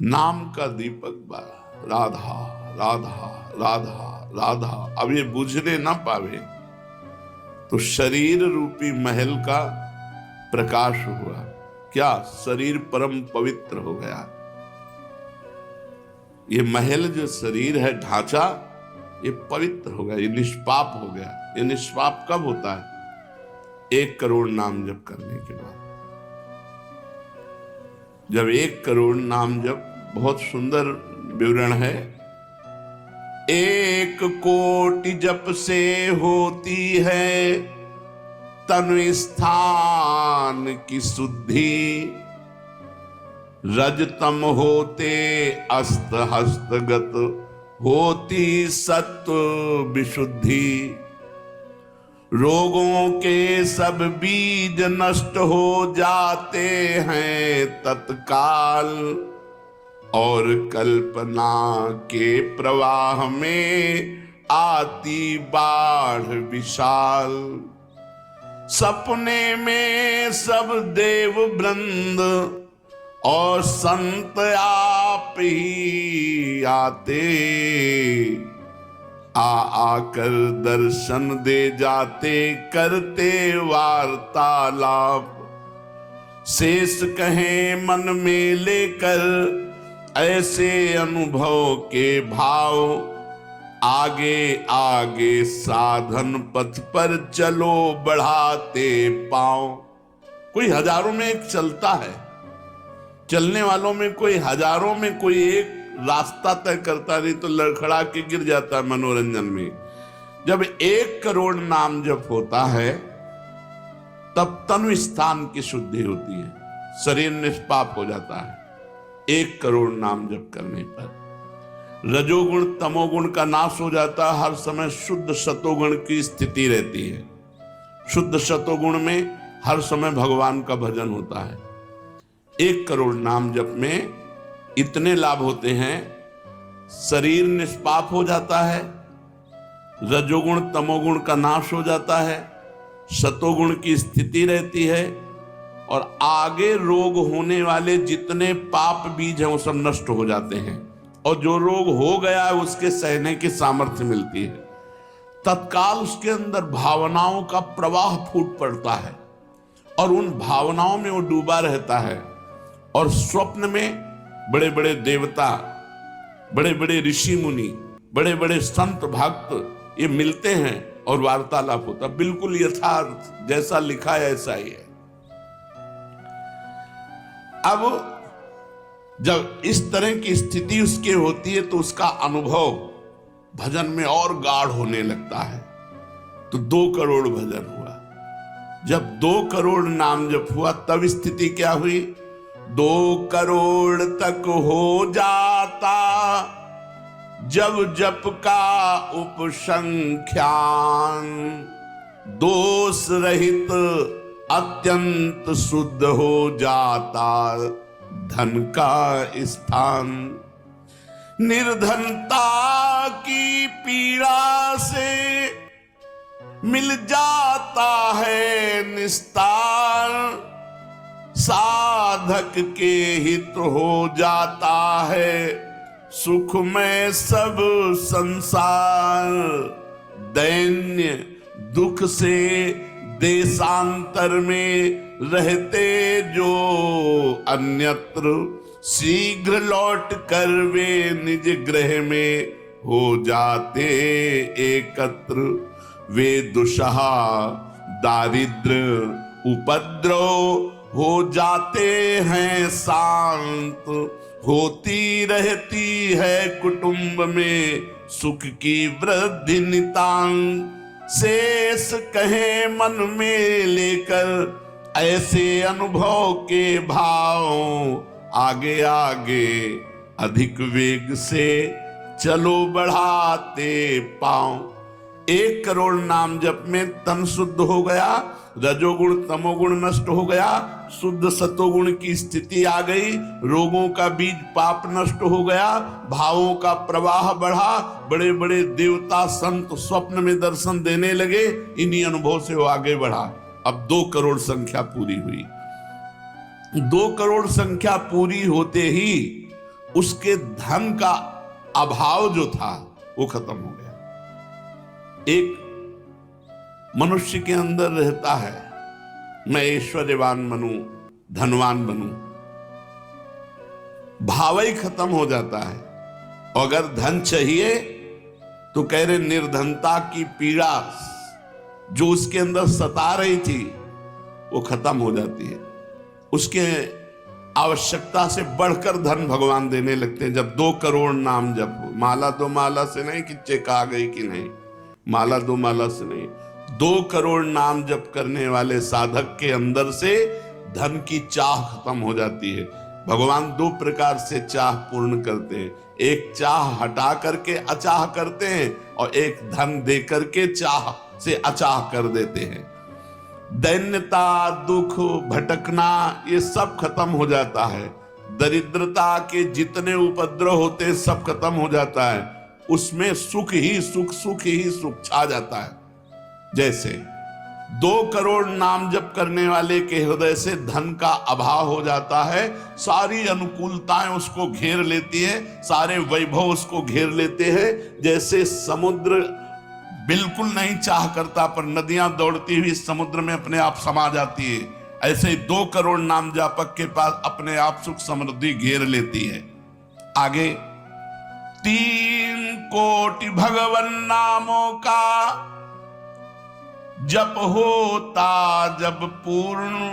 नाम का दीपक बारा, राधा राधा राधा राधा। अब ये बुझने ना पावे तो शरीर रूपी महल का प्रकाश हुआ। क्या शरीर परम पवित्र हो गया। ये महल जो शरीर है, ढांचा, ये पवित्र हो गया, ये निष्पाप हो गया। ये निष्पाप कब होता है? 1 करोड़ नाम जप करने के बाद। जब 1 करोड़ नाम जप, बहुत सुंदर विवरण है। 1 कोटि जप से होती है तनु स्थान की शुद्धि, रजतम होते अस्त हस्तगत होती सत्व विशुद्धि। रोगों के सब बीज नष्ट हो जाते हैं तत्काल, और कल्पना के प्रवाह में आती बाढ़ विशाल। सपने में सब देव वृंद और संत आप ही आते, आकर दर्शन दे जाते, करते वार्तालाप। शेष कहें मन में लेकर ऐसे अनुभव के भाव, आगे आगे साधन पथ पर चलो बढ़ाते पांव। कोई हजारों में एक चलता है, चलने वालों में कोई हजारों में कोई एक रास्ता तय करता, नहीं तो लड़खड़ा के गिर जाता है मनोरंजन में। जब 1 करोड़ नाम जप होता है तब तनु स्थान की शुद्धि होती है, शरीर निष्पाप हो जाता है 1 करोड़ नाम जप करने पर। रजोगुण तमोगुण का नाश हो जाता है, हर समय शुद्ध सतोगुण की स्थिति रहती है। शुद्ध सतोगुण में हर समय भगवान का भजन होता है। 1 करोड़ नाम जप में इतने लाभ होते हैं। शरीर निष्पाप हो जाता है, रजोगुण तमोगुण का नाश हो जाता है, सतोगुण की स्थिति रहती है, और आगे रोग होने वाले जितने पाप बीज हैं वो सब नष्ट हो जाते हैं, और जो रोग हो गया है उसके सहने की सामर्थ्य मिलती है। तत्काल उसके अंदर भावनाओं का प्रवाह फूट पड़ता है और उन भावनाओं में वो डूबा रहता है। और स्वप्न में बड़े बड़े देवता, बड़े बड़े ऋषि मुनि, बड़े बड़े संत भक्त ये मिलते हैं और वार्तालाप होता, बिल्कुल यथार्थ जैसा लिखा है ऐसा ही है। अब जब इस तरह की स्थिति उसके होती है तो उसका अनुभव भजन में और गाढ़ होने लगता है। तो 2 करोड़ भजन हुआ। जब 2 करोड़ नाम जप हुआ तब स्थिति क्या हुई? 2 करोड़ तक हो जाता जब जप का उपसंख्यान, दोष रहित अत्यंत शुद्ध हो जाता धन का स्थान। निर्धनता की पीड़ा से मिल जाता है निस्तार, साधक के हित हो जाता है सुख में सब संसार। दैन्य दुख से देशांतर में रहते जो अन्यत्र, शीघ्र लौट कर वे निज गृह में हो जाते एकत्र। वे दुषहा दारिद्र उपद्रव हो जाते हैं शांत, होती रहती है कुटुंब में सुख की वृद्धि नितांत। शेष कहे मन में लेकर ऐसे अनुभव के भाव, आगे आगे अधिक वेग से चलो बढ़ाते पांव। 1 करोड़ नाम जप में तन शुद्ध हो गया, रजोगुण तमोगुण नष्ट हो गया, शुद्ध सतोगुण की स्थिति आ गई, रोगों का बीज पाप नष्ट हो गया, भावों का प्रवाह बढ़ा, बड़े बड़े देवता संत स्वप्न में दर्शन देने लगे। इन्हीं अनुभव से वो आगे बढ़ा। अब 2 करोड़ संख्या पूरी हुई। 2 करोड़ संख्या पूरी होते ही उसके धन का अभाव जो था वो खत्म हो गया। एक मनुष्य के अंदर रहता है, मैं ऐश्वर्यवान बनूं, धनवान बनूं, भाव ही खत्म हो जाता है। अगर धन चाहिए तो कह रहे निर्धनता की पीड़ा जो उसके अंदर सता रही थी वो खत्म हो जाती है। उसके आवश्यकता से बढ़कर धन भगवान देने लगते हैं। जब 2 करोड़ नाम जप हो, माला 2 माला से नहीं कि चेक आ गई कि नहीं, माला 2 माला से नहीं, 2 करोड़ नाम जप करने वाले साधक के अंदर से धन की चाह खत्म हो जाती है। भगवान 2 प्रकार से चाह पूर्ण करते हैं, एक चाह हटा करके अचाह करते हैं और एक धन दे करके चाह से अचाह कर देते हैं। दैन्यता, दुख, भटकना ये सब खत्म हो जाता है। दरिद्रता के जितने उपद्रव होते हैं सब खत्म हो जाता है। उसमें सुख ही सुख, सुख ही सुख छा जाता है। जैसे 2 करोड़ नाम जप करने वाले के हृदय से धन का अभाव हो जाता है, सारी अनुकूलताएं उसको घेर लेती है, सारे वैभव उसको घेर लेते हैं। जैसे समुद्र बिल्कुल नहीं चाह करता पर नदियां दौड़ती हुई समुद्र में अपने आप समा जाती है, ऐसे ही 2 करोड़ नाम जापक के पास अपने आप सुख समृद्धि घेर लेती है। आगे 3 कोटि भगवन नामों का जप होता जब पूर्ण,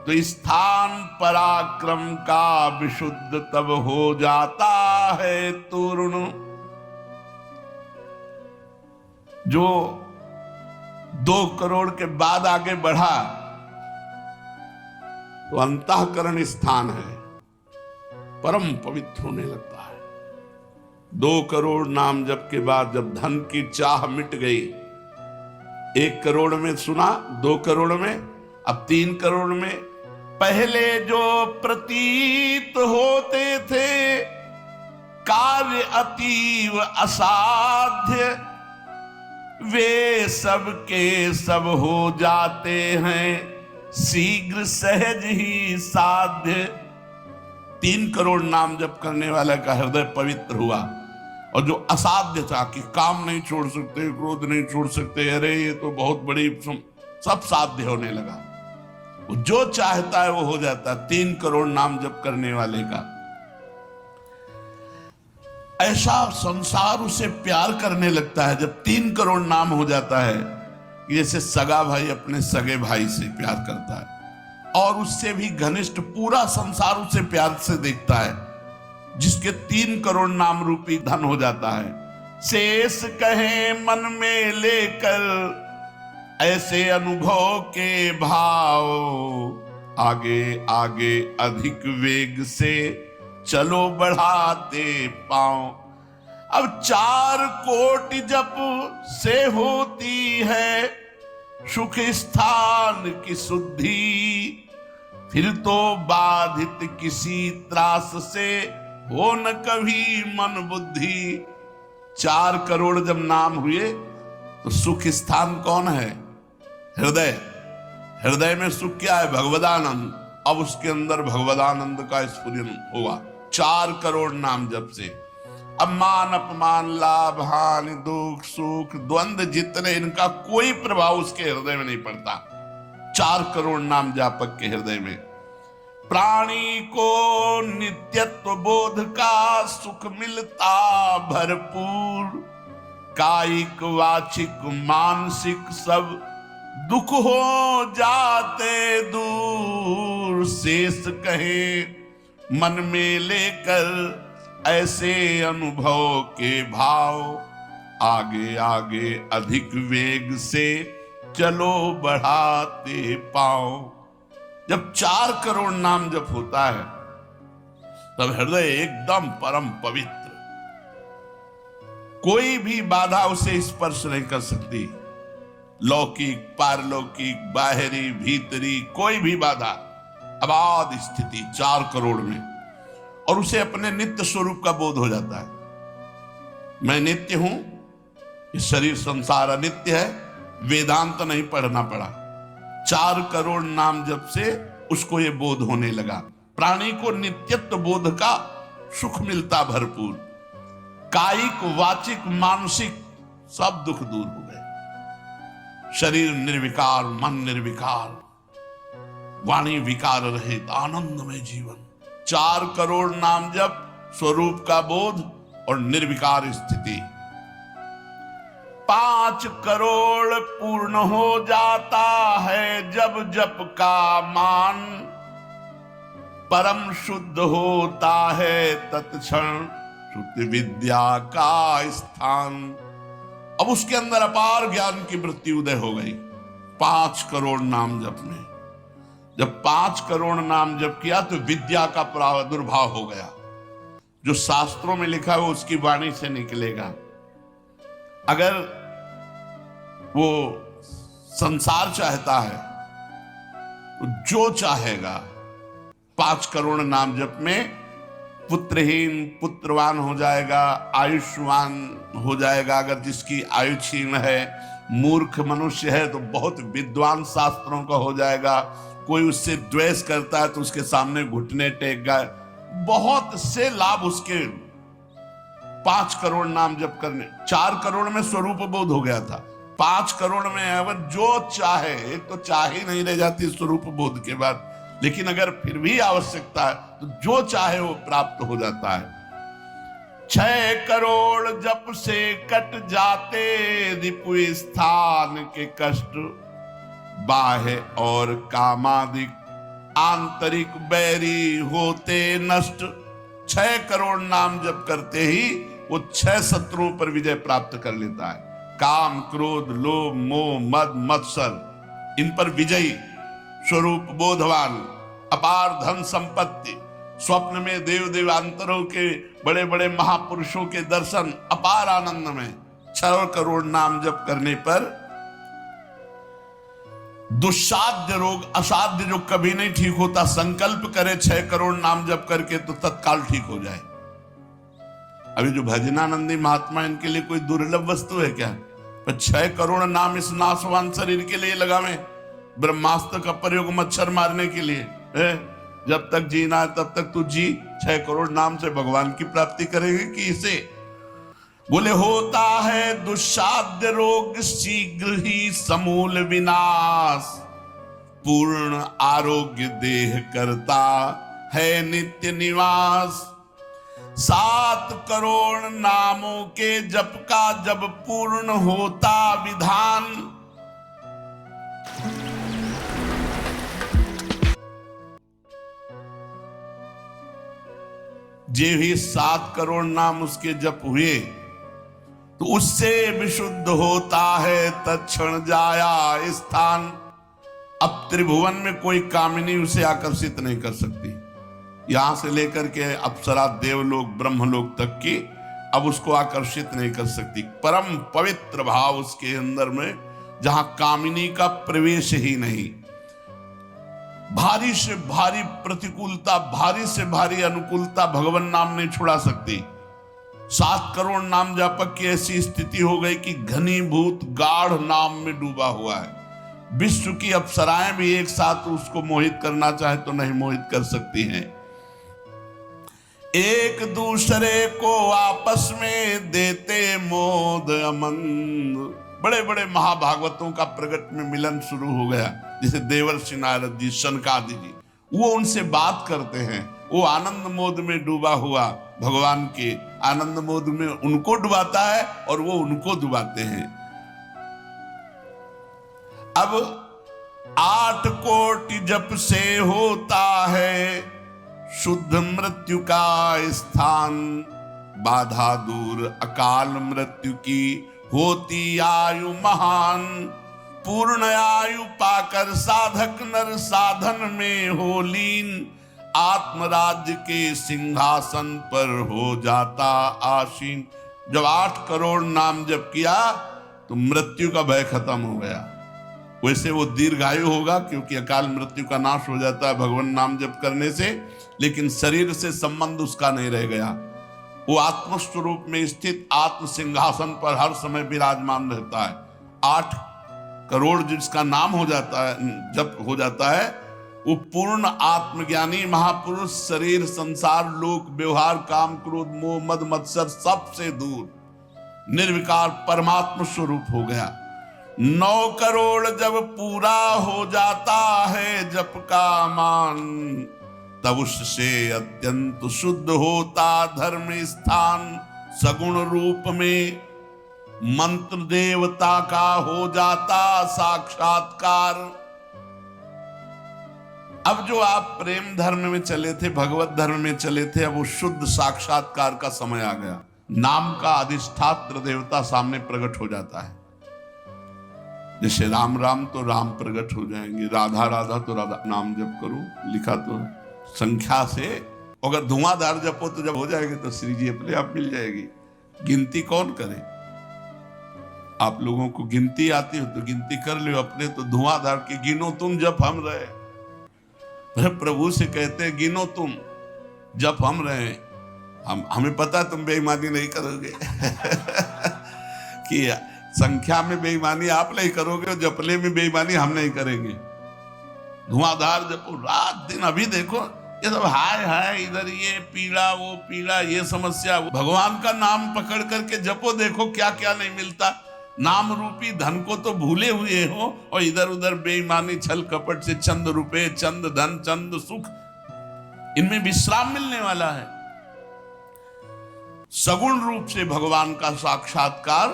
तो स्थान पराक्रम का विशुद्ध तब हो जाता है तूर्ण। जो 2 करोड़ के बाद आगे बढ़ा तो अंतःकरण स्थान है, परम पवित्र होने लगता है। 2 करोड़ नाम जप के बाद जब धन की चाह मिट गई, 1 करोड़ में सुना, 2 करोड़ में, अब 3 करोड़ में। पहले जो प्रतीत होते थे कार्य अतीव असाध्य, वे सब के सब हो जाते हैं शीघ्र सहज ही साध्य। 3 करोड़ नाम जप करने वाला का हृदय पवित्र हुआ, और जो असाध्य था कि काम नहीं छोड़ सकते, क्रोध नहीं छोड़ सकते, अरे ये तो बहुत बड़ी, सब साध्य होने लगा। वो जो चाहता है वो हो जाता है 3 करोड़ नाम जप करने वाले का। ऐसा संसार उसे प्यार करने लगता है जब 3 करोड़ नाम हो जाता है, जैसे सगा भाई अपने सगे भाई से प्यार करता है, और उससे भी घनिष्ठ पूरा संसार उसे प्यार से देखता है, जिसके 3 करोड़ नाम रूपी धन हो जाता है। शेष कहे मन में लेकर ऐसे अनुभव के भाव, आगे आगे अधिक वेग से चलो बढ़ाते पांव। अब 4 कोटि जप से होती है सुख स्थान की शुद्धि, फिर तो बाधित किसी त्रास से हो न कभी मन बुद्धि। 4 करोड़ जब नाम हुए तो सुख स्थान कौन है? हृदय। हृदय में सुख क्या है? भगवदानंद। अब उसके अंदर भगवदानंद का स्फुरन होगा 4 करोड़ नाम जप से। अब मान अपमान, लाभ हानि, दुख सुख, द्वंद्व जितने, इनका कोई प्रभाव उसके हृदय में नहीं पड़ता 4 करोड़ नाम जापक के हृदय में। प्राणी को नित्यत्व बोध का सुख मिलता भरपूर, कायिक वाचिक मानसिक सब दुख हो जाते दूर। शेष कहे मन में लेकर ऐसे अनुभव के भाव, आगे आगे अधिक वेग से चलो बढ़ाते पाओ। जब 4 करोड़ नाम जप होता है तब हृदय एकदम परम पवित्र, कोई भी बाधा उसे स्पर्श नहीं कर सकती। लौकिक, पारलौकिक, बाहरी, भीतरी, कोई भी बाधा, अबाध स्थिति 4 करोड़ में, और उसे अपने नित्य स्वरूप का बोध हो जाता है। मैं नित्य हूं, ये शरीर संसार अनित्य है, वेदांत नहीं पढ़ना पड़ा। 4 करोड़ नाम जप से उसको ये बोध होने लगा। प्राणी को नित्यत्व बोध का सुख मिलता भरपूर। कायिक, वाचिक, मानसिक सब दुख दूर हो गए। शरीर निर्विकार, मन निर्विकार, वाणी विकार रहित, आनंदमय जीवन। 4 करोड़ नाम जप, स्वरूप का बोध और निर्विकार स्थिति। 5 करोड़ पूर्ण हो जाता है जब जप का मान, परम शुद्ध होता है तत्क्षण शुद्ध विद्या का स्थान। अब उसके अंदर अपार ज्ञान की वृत्ति उदय हो गई 5 करोड़ नाम जप में। जब 5 करोड़ नाम जप किया तो विद्या का प्रादुर्भाव हो गया। जो शास्त्रों में लिखा है उसकी वाणी से निकलेगा। अगर वो संसार चाहता है तो जो चाहेगा 5 करोड़ नाम जप में पुत्रहीन पुत्रवान हो जाएगा, आयुष्मान हो जाएगा। अगर जिसकी आयु क्षीण है, मूर्ख मनुष्य है तो बहुत विद्वान शास्त्रों का हो जाएगा। कोई उससे द्वेष करता है तो उसके सामने घुटने टेक गए। बहुत से लाभ उसके 5 करोड़ नाम जप करने। 4 करोड़ में स्वरूप बोध हो गया था, 5 करोड़ में अगर जो चाहे, एक तो चाह ही नहीं रह जाती स्वरूप बोध के बाद, लेकिन अगर फिर भी आवश्यकता है तो जो चाहे वो प्राप्त हो जाता है। 6 करोड़ जप से कट जाते रिपु स्थान के कष्ट, बाह्य और कामादिक आंतरिक बैरी होते नष्ट। 6 करोड़ नाम जप करते ही वो 6 शत्रुओं पर विजय प्राप्त कर लेता है। काम, क्रोध, लोभ, मोह, मद, मत्सर, इन पर विजयी, स्वरूप बोधवान, अपार धन संपत्ति, स्वप्न में देव देवांतरों के बड़े बड़े महापुरुषों के दर्शन, अपार आनंद में। 6 करोड़ नाम जप करने पर दुस्साध्य रोग, असाध्य जो कभी नहीं ठीक होता, संकल्प करे 6 करोड़ नाम जप करके तो तत्काल ठीक हो जाए। अभी जो भजनानंदी महात्मा, इनके लिए कोई दुर्लभ वस्तु है क्या? पर 6 करोड़ नाम इस नाशवान शरीर के लिए लगावे। ब्रह्मास्त्र का प्रयोग मच्छर मारने के लिए है। जब तक जीना है तब तक तू जी, 6 करोड़ नाम से भगवान की प्राप्ति करेंगे कि इसे? बोले होता है दुस्साध्य रोग शीघ्र ही समूल विनाश, पूर्ण आरोग्य देह करता है नित्य निवास। 7 करोड़ नामों के जप का जब पूर्ण होता विधान, जे भी 7 करोड़ नाम उसके जप हुए तो उससे विशुद्ध होता है तत्क्षण जाया स्थान। अब त्रिभुवन में कोई कामिनी उसे आकर्षित नहीं कर सकती। यहां से लेकर के अप्सरा, देवलोक, ब्रह्मलोक तक की अब उसको आकर्षित नहीं कर सकती। परम पवित्र भाव उसके अंदर में, जहां कामिनी का प्रवेश ही नहीं। भारी से भारी प्रतिकूलता, भारी से भारी अनुकूलता भगवान नाम नहीं छुड़ा सकती। 7 करोड़ नाम जापक की ऐसी स्थिति हो गई कि घनीभूत गाढ़ नाम में डूबा हुआ है। विश्व की अप्सराएं भी एक साथ उसको मोहित करना चाहे तो नहीं मोहित कर सकती हैं। एक दूसरे को आपस में देते मोद अमंद। बड़े बड़े महाभागवतों का प्रगट में मिलन शुरू हो गया। जैसे देवर्षि नारद जी, शनकादि जी, वो उनसे बात करते हैं। वो आनंद मोद में डूबा हुआ भगवान के आनंद मोद में उनको डुबाता है और वो उनको डुबाते हैं। अब 8 कोटि जप से होता है शुद्ध मृत्यु का स्थान, बाधा दूर अकाल मृत्यु की होती आयु महान। पूर्ण आयु पाकर साधक नर साधन में हो लीन, आत्मराज्य के सिंहासन पर हो जाता आसीन। जब 8 करोड़ नाम जप किया तो मृत्यु का भय खत्म हो गया। वैसे वो दीर्घायु होगा क्योंकि अकाल मृत्यु का नाश हो जाता है भगवान नाम जप करने से, लेकिन शरीर से संबंध उसका नहीं रह गया। वो आत्मस्वरूप में स्थित आत्म सिंहासन पर हर समय विराजमान रहता है। 8 करोड़ जिसका नाम हो जाता है, जब हो जाता है, वो पूर्ण आत्मज्ञानी महापुरुष शरीर संसार लोक व्यवहार काम क्रोध मोह मद मत्सर सबसे दूर निर्विकार परमात्मा स्वरूप हो गया। 9 करोड़ जब पूरा हो जाता है जप का मान, तब उससे अत्यंत शुद्ध होता धर्म स्थान। सगुण रूप में मंत्र देवता का हो जाता साक्षात्कार। अब जो आप प्रेम धर्म में चले थे, भगवत धर्म में चले थे, अब वो शुद्ध साक्षात्कार का समय आ गया। नाम का अधिष्ठात्र देवता सामने प्रकट हो जाता है। जैसे राम राम तो राम प्रकट हो जाएंगे, राधा राधा तो राधा। नाम जप करो लिखा तो है, संख्या से अगर धुआंधार जपो तो जब हो जाएगी तो श्री जी अपने आप मिल जाएगी। गिनती कौन करे? आप लोगों को गिनती आती हो तो गिनती कर लो, अपने तो धुआंधार की गिनो तुम जप हम रहे। प्रभु से कहते हैं गिनो तुम जप हम रहे। हमें पता तुम बेईमानी नहीं करोगे कि संख्या में बेईमानी आप नहीं करोगे और जपले में बेईमानी हम नहीं करेंगे। धुआंधार जपो रात दिन। अभी देखो ये सब हाय हाय, इधर ये पीड़ा वो पीड़ा, ये समस्या। भगवान का नाम पकड़ करके जपो, देखो क्या क्या नहीं मिलता। नाम रूपी धन को तो भूले हुए हो और इधर उधर बेईमानी छल कपट से चंद रुपए चंद धन चंद सुख, इनमें विश्राम मिलने वाला है। सगुण रूप से भगवान का साक्षात्कार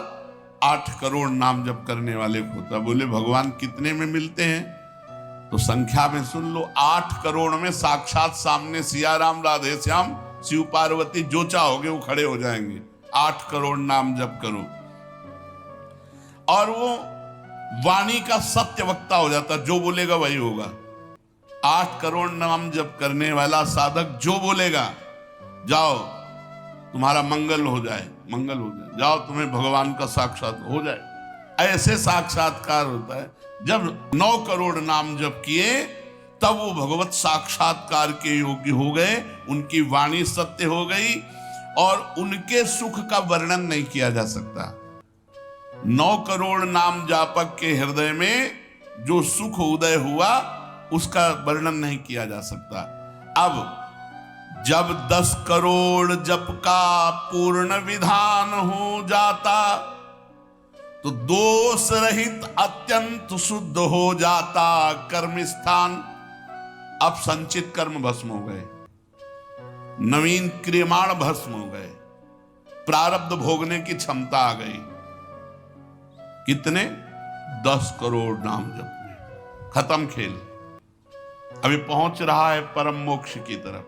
8 करोड़ नाम जप करने वाले को होता। बोले भगवान कितने में मिलते हैं? तो संख्या में सुन लो, 8 करोड़ में साक्षात सामने सिया राम राधे श्याम शिव पार्वती जो चाहोगे वो खड़े हो जाएंगे। 8 करोड़ नाम जप करो और वो वाणी का सत्य वक्ता हो जाता, जो बोलेगा वही होगा। 8 करोड़ नाम जप करने वाला साधक जो बोलेगा, जाओ तुम्हारा मंगल हो जाए, मंगल हो जाए, जाओ तुम्हें भगवान का साक्षात हो जाए। ऐसे साक्षात्कार होता है। जब 9 करोड़ नाम जप किए तब वो भगवत साक्षात्कार के योग्य हो गए, उनकी वाणी सत्य हो गई और उनके सुख का वर्णन नहीं किया जा सकता। 9 करोड़ नाम जापक के हृदय में जो सुख उदय हुआ उसका वर्णन नहीं किया जा सकता। अब जब 10 करोड़ जप का पूर्ण विधान हो जाता तो दोष रहित अत्यंत शुद्ध हो जाता कर्म स्थान। अब संचित कर्म भस्म हो गए, नवीन क्रियमाण भस्म हो गए, प्रारब्ध भोगने की क्षमता आ गई। कितने? 10 करोड़ नाम जप में खत्म खेल। अभी पहुंच रहा है परम मोक्ष की तरफ,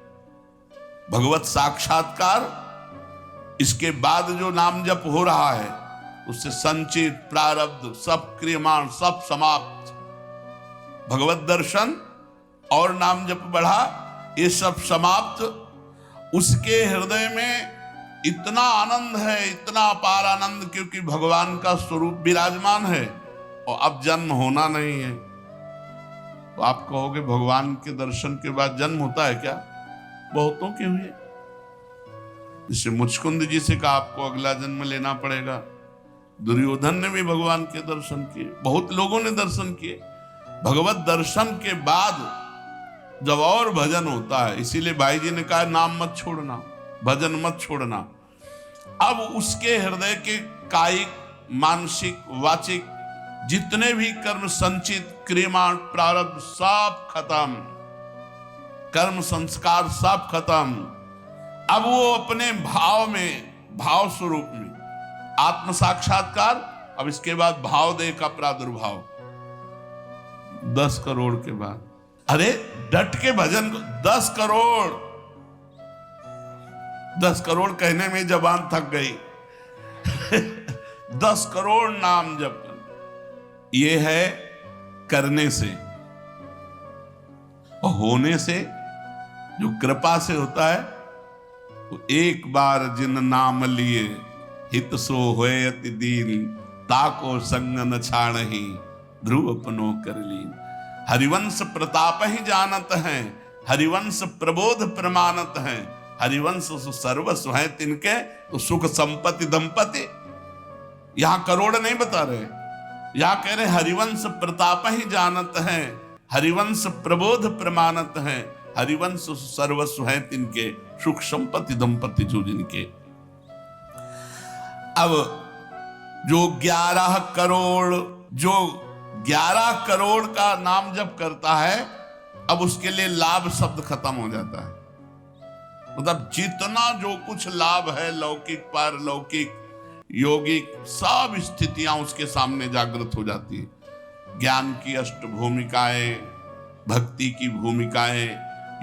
भगवत साक्षात्कार। इसके बाद जो नाम जप हो रहा है उससे संचित प्रारब्ध सब क्रियमाण सब समाप्त। भगवत दर्शन और नाम जप बढ़ा, ये सब समाप्त। उसके हृदय में इतना आनंद है, इतना अपार आनंद, क्योंकि भगवान का स्वरूप विराजमान है और अब जन्म होना नहीं है। तो आप कहोगे भगवान के दर्शन के बाद जन्म होता है क्या? बहुतों के हुए। जैसे मुचकुंद जी से कहा आपको अगला जन्म लेना पड़ेगा। दुर्योधन ने भी भगवान के दर्शन किए, बहुत लोगों ने दर्शन किए। भगवत दर्शन के बाद जब और भजन होता है, इसीलिए भाई जी ने कहा नाम मत छोड़ना, भजन मत छोड़ना। अब उसके हृदय के कायिक मानसिक वाचिक जितने भी कर्म संचित क्रियमाण प्रारब्ध सब खत्म, कर्म संस्कार सब खत्म। अब वो अपने भाव में, भाव स्वरूप में आत्म साक्षात्कार। अब इसके बाद भाव देह का प्रादुर्भाव 10 करोड़ के बाद। अरे डट के भजन 10 करोड़, 10 करोड़ कहने में जबान थक गई 10 करोड़ नाम जप, ये है करने से और होने से। जो कृपा से होता है तो एक बार जिन नाम लिए हित सो होए अति दीन, ताको संग न छाड़हि ध्रुव अपनो कर लीन। हरिवंश प्रताप ही जानत हैं, हरिवंश प्रबोध प्रमाणत हैं, हरिवंश सर्वस्व है तिनके तो सुख संपत्ति दंपति। यहां करोड़ नहीं बता रहे, यहां कह रहे हरिवंश प्रताप ही जानत हैं, हरिवंश प्रबोध प्रमाणत हैं, हरिवंश सर्वस्व हैं तिनके, सुख संपत्ति दंपति जो जिनके। अब जो 11 करोड़ का नाम जप करता है, अब उसके लिए लाभ शब्द खत्म हो जाता है। मतलब जितना जो कुछ लाभ है, लौकिक पारलौकिक योगिक, सब स्थितियां उसके सामने जागृत हो जाती है। ज्ञान की अष्ट भूमिकाएं, भक्ति की भूमिकाएं,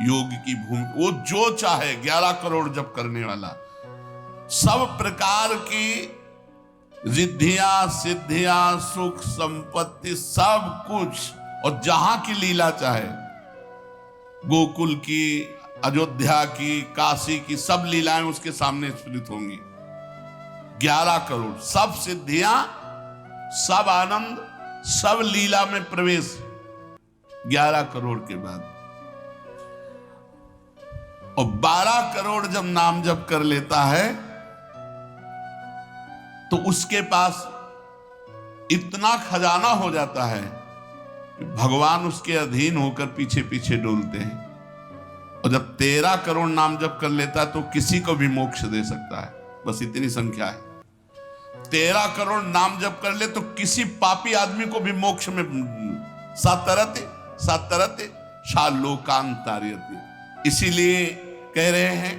योग की भूमिका, वो जो चाहे 11 करोड़ जप करने वाला, सब प्रकार की रिद्धियां सिद्धियां सुख संपत्ति सब कुछ, और जहां की लीला चाहे, गोकुल की, अयोध्या की, काशी की, सब लीलाएं उसके सामने स्फुरित होंगी। 11 करोड़, सब सिद्धियां, सब आनंद, सब लीला में प्रवेश 11 करोड़ के बाद। और 12 करोड़ जब नाम जप कर लेता है तो उसके पास इतना खजाना हो जाता है कि भगवान उसके अधीन होकर पीछे पीछे डोलते हैं। और जब 13 करोड़ नाम जप कर लेता है तो किसी को भी मोक्ष दे सकता है, बस इतनी संख्या है। 13 करोड़ नाम जप कर ले तो किसी पापी आदमी को भी मोक्ष में सातरते शालोकांतार्यते। इसीलिए कह रहे हैं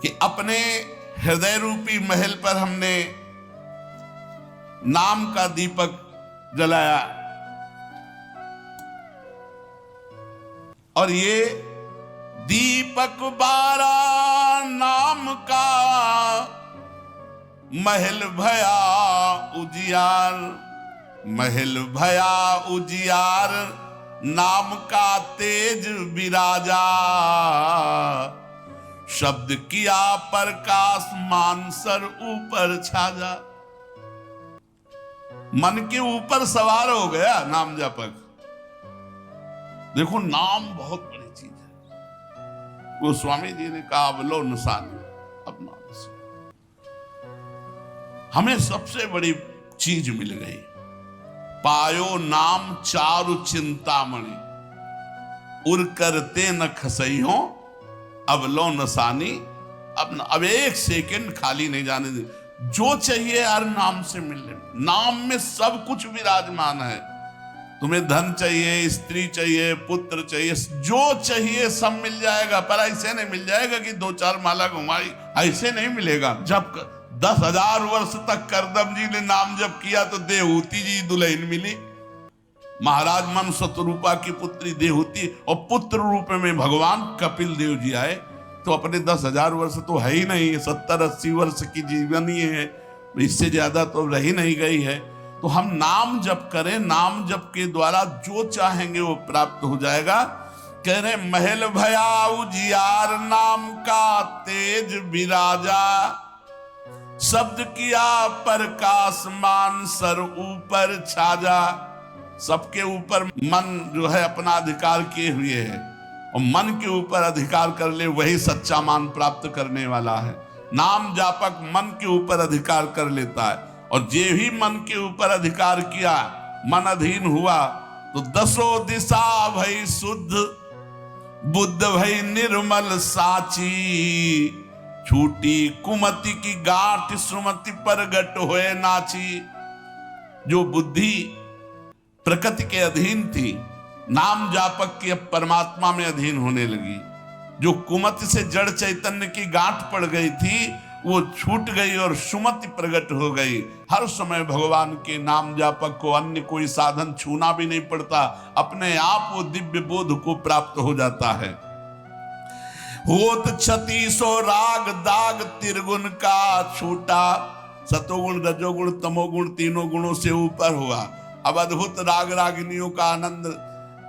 कि अपने हृदय रूपी महल पर हमने नाम का दीपक जलाया, और ये दीपक 12 नाम का महल भया उजियार, महल भया उजियार, नाम का तेज विराजा, शब्द किया प्रकाश मानसर ऊपर छाजा। मन के ऊपर सवार हो गया नाम जपक। देखो नाम बहुत बड़ी चीज है। वो स्वामी जी ने कहा अवलो निशान अपना, हमें सबसे बड़ी चीज मिल गई। पायो नाम चारु चिंतामणि, उर करते न खसई हो, अब लो नसानी। अब एक सेकंड खाली नहीं जाने दे, जो चाहिए हर नाम से मिलने। नाम में सब कुछ विराजमान है। तुम्हें धन चाहिए, स्त्री चाहिए, पुत्र चाहिए, जो चाहिए सब मिल जाएगा। पर ऐसे नहीं मिल जाएगा कि 2-4 माला घुमाई, ऐसे नहीं मिलेगा। जब 10,000 वर्ष तक करदम जी ने नाम जप किया तो देहूती जी दुल्हन मिली। महाराज मन शतरूपा की पुत्री देहूती, और पुत्र रूप में भगवान कपिल देव जी आए। तो अपने 10,000 वर्ष तो है ही नहीं, 70-80 वर्ष की जीवनी है, इससे ज्यादा तो रही नहीं गई है। तो हम नाम जप करें, नाम जप के द्वारा जो चाहेंगे वो प्राप्त हो जाएगा। कह रहे महल भया उजियार, नाम का तेज विराजा, शब्द किया प्रकाश मान सर ऊपर छाजा। सबके ऊपर मन जो है अपना अधिकार किए हुए है, और मन के ऊपर अधिकार कर ले वही सच्चा मान प्राप्त करने वाला है। नाम जापक मन के ऊपर अधिकार कर लेता है, और जे ही मन के ऊपर अधिकार किया, मन अधीन हुआ, तो 10 दिशा भई शुद्ध, बुद्ध भई निर्मल साची, छूटी कुमति की गांठ सुमति प्रगट होए नाची। जो बुद्धि प्रकृति के अधीन थी, नाम जापक के परमात्मा में अधीन होने लगी। जो कुमति से जड़ चैतन्य की गांठ पड़ गई थी वो छूट गई और सुमति प्रकट हो गई। हर समय भगवान के नाम जापक को अन्य कोई साधन छूना भी नहीं पड़ता, अपने आप वो दिव्य बोध को प्राप्त हो जाता है। होत 36 राग दाग त्रिगुण का छूटा, सतोगुण रजोगुण तमोगुण तीनों गुणों से ऊपर हुआ। अब अद्भुत राग रागिनियों का आनंद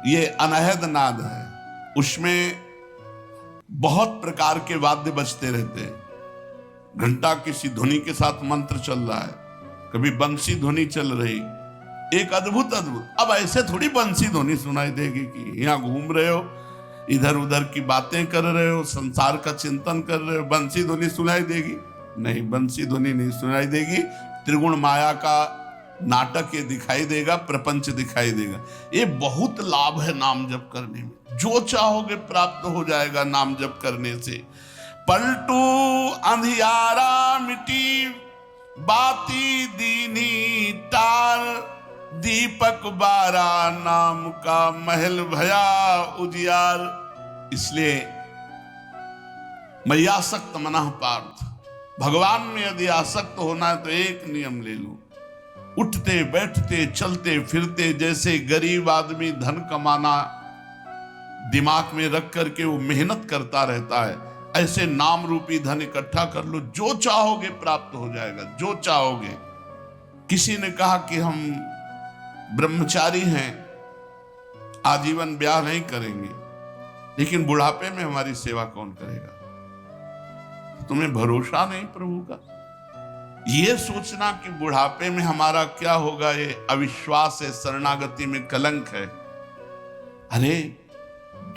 ये अनहद नाद है। उसमें बहुत प्रकार के वाद्य बजते रहते हैं। घंटा किसी ध्वनि के साथ मंत्र चल रहा है, कभी बंसी ध्वनि चल रही, एक अद्भुत। अब ऐसे थोड़ी बंसी ध्वनि सुनाई देगी कि यहाँ घूम रहे हो, इधर उधर की बातें कर रहे हो, संसार का चिंतन कर रहे हो, बंसी ध्वनि सुनाई देगी? नहीं, बंसी ध्वनि नहीं सुनाई देगी। त्रिगुण माया का नाटक ये दिखाई देगा, प्रपंच दिखाई देगा। ये बहुत लाभ है नाम जप करने में, जो चाहोगे प्राप्त हो जाएगा नाम जप करने से। पलटू अंधियारा मिटी, बाती दीनी टार, दीपक बारा नाम का महल भया उजियार। इसलिए मैं आसक्त मनः पार्थ, भगवान में यदि आसक्त होना है तो एक नियम ले लो, उठते बैठते चलते फिरते जैसे गरीब आदमी धन कमाना दिमाग में रख करके वो मेहनत करता रहता है, ऐसे नाम रूपी धन इकट्ठा कर लो, जो चाहोगे प्राप्त हो जाएगा, जो चाहोगे। किसी ने कहा कि हम ब्रह्मचारी हैं, आजीवन ब्याह नहीं करेंगे, लेकिन बुढ़ापे में हमारी सेवा कौन करेगा? तुम्हें भरोसा नहीं प्रभु का? ये सोचना कि बुढ़ापे में हमारा क्या होगा, ये अविश्वास है, शरणागति में कलंक है। अरे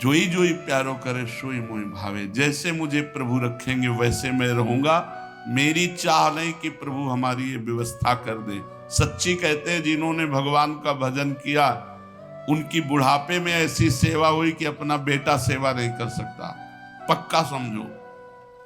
जोई जोई प्यारो करे सोई मोहि भावे, जैसे मुझे प्रभु रखेंगे वैसे मैं रहूंगा। मेरी चाह नहीं कि प्रभु हमारी ये व्यवस्था कर दे। सच्ची कहते हैं जिन्होंने भगवान का भजन किया उनकी बुढ़ापे में ऐसी सेवा हुई कि अपना बेटा सेवा नहीं कर सकता। पक्का समझो,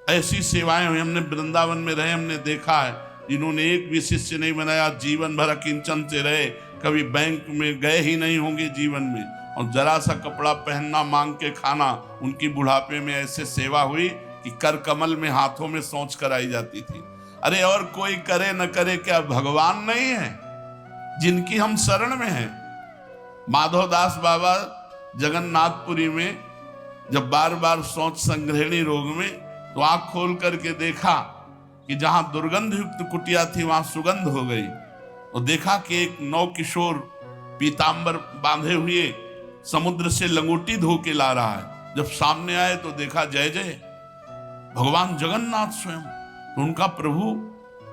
ऐसी सेवाएं हुई। हमने वृंदावन में रहे, हमने देखा है जिन्होंने एक भी शिष्य नहीं बनाया, जीवन भर अकिंचन से रहे, कभी बैंक में गए ही नहीं होंगे जीवन में, और जरा सा कपड़ा पहनना, मांग के खाना। उनकी बुढ़ापे में ऐसे सेवा हुई कि कर कमल में हाथों में सोच कराई जाती थी। अरे और कोई करे न करे, क्या भगवान नहीं है जिनकी हम शरण में हैं? माधवदास बाबा जगन्नाथपुरी में जब बार बार सोच संग्रहणी रोग में, तो आंख खोल करके देखा कि जहां दुर्गंध युक्त कुटिया थी वहां सुगंध हो गई। और देखा कि एक नौ किशोर पीतांबर बांधे हुए समुद्र से लंगोटी धो के ला रहा है। जब सामने आए तो देखा जय जय भगवान जगन्नाथ स्वयं। तो उनका प्रभु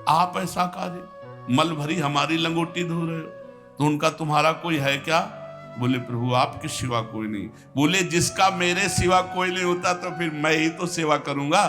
आप ऐसा कार्य, मल भरी हमारी लंगोटी धो रहे हो, तो उनका तुम्हारा कोई है क्या? बोले प्रभु आपके सिवा कोई नहीं। बोले जिसका मेरे सिवा कोई नहीं होता तो फिर मैं ही तो सेवा करूंगा।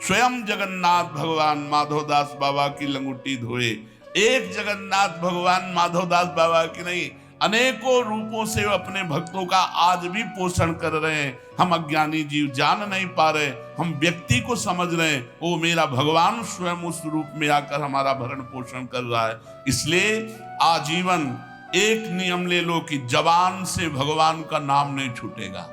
स्वयं जगन्नाथ भगवान माधवदास बाबा की लंगोटी धोए। एक जगन्नाथ भगवान माधवदास बाबा की नहीं, अनेकों रूपों से अपने भक्तों का आज भी पोषण कर रहे हैं। हम अज्ञानी जीव जान नहीं पा रहे, हम व्यक्ति को समझ रहे हैं, वो मेरा भगवान स्वयं उस रूप में आकर हमारा भरण पोषण कर रहा है। इसलिए आजीवन एक नियम ले लो कि जबान से भगवान का नाम नहीं छूटेगा।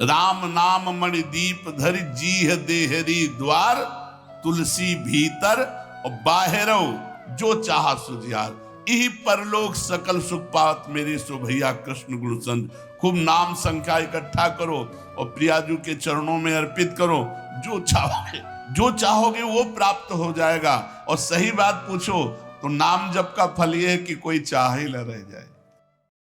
राम नाम मणि दीप धरि जीह देहरी द्वार, तुलसी भीतर और बाहरो जो चाहा सुजियार। यही परलोक सकल सुख पात मेरी सो भैया कृष्ण गुण संत। खूब नाम संख्या इकट्ठा करो और प्रियाजू के चरणों में अर्पित करो। जो चाहोगे वो प्राप्त हो जाएगा। और सही बात पूछो तो नाम जप का फल ये है कि कोई चाह ही न रह जाए।